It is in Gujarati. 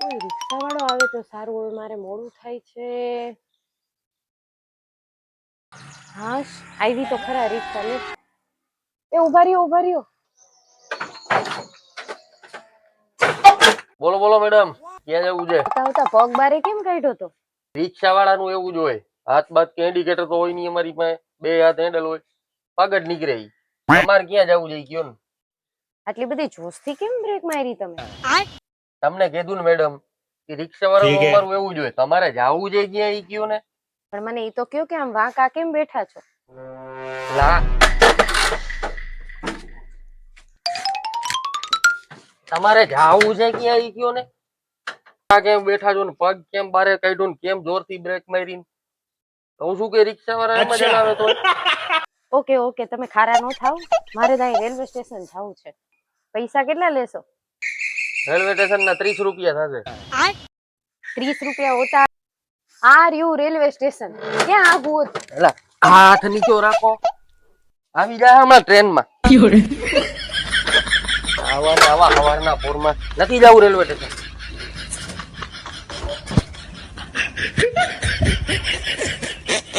કોઈ રિક્ષાવાળો આવે તો સારું. હવે મારે મોડું થાય છે. હાશ, આવી તો ખરા રિક્ષા. લે એ ઉભા રહ્યો. બોલો બોલો મેડમ, ક્યાં જવું છે? આવતા પગ બારે કેમ કાઢ્યો તો? રિક્ષા વાળાનું એવું જ હોય, હાથ બાદ કે ઇન્ડિકેટર તો હોય નહીં અમારી પાસે, બે હાથ હેન્ડલ હોય, પગ જ નીકળે. તમારે ક્યાં જવું છે કયો ને? આટલી બધી જોશથી કેમ બ્રેક મારી તમે? તમને કીધું ને મેડમ કે રિક્ષા વાળાનું અમારું એવું જ હોય, તમારે જવું છે ક્યાં ઈ કયો ને? પણ મને એ તો કયો કે આમ વાંકા કેમ બેઠા છો? લા તમારે જવું છે ક્યાં ઈ કયો ને? કેમ બેઠા છો ને પગ કેમ બારે કાઢ્યો ને કેમ જોરથી બ્રેક મારી? હું શું કે રિક્ષા વાળા એમ જ આવે તો? ઓકે તમે ખારા નો થાવ. મારે ત્યાં રેલવે સ્ટેશન જવું છે. પૈસા કેટલા લેશો? રેલવે સ્ટેશન ના 30 રૂપિયા થશે. 30 રૂપિયા હોતા આ રહ્યું રેલવે સ્ટેશન. ક્યાં આવું હતું? એલા હાથ નીચો રાખો, આવી જાય હમણાં ટ્રેનમાં. આવા હવારના પોરમાં નથી જવું રેલવે સ્ટેશન.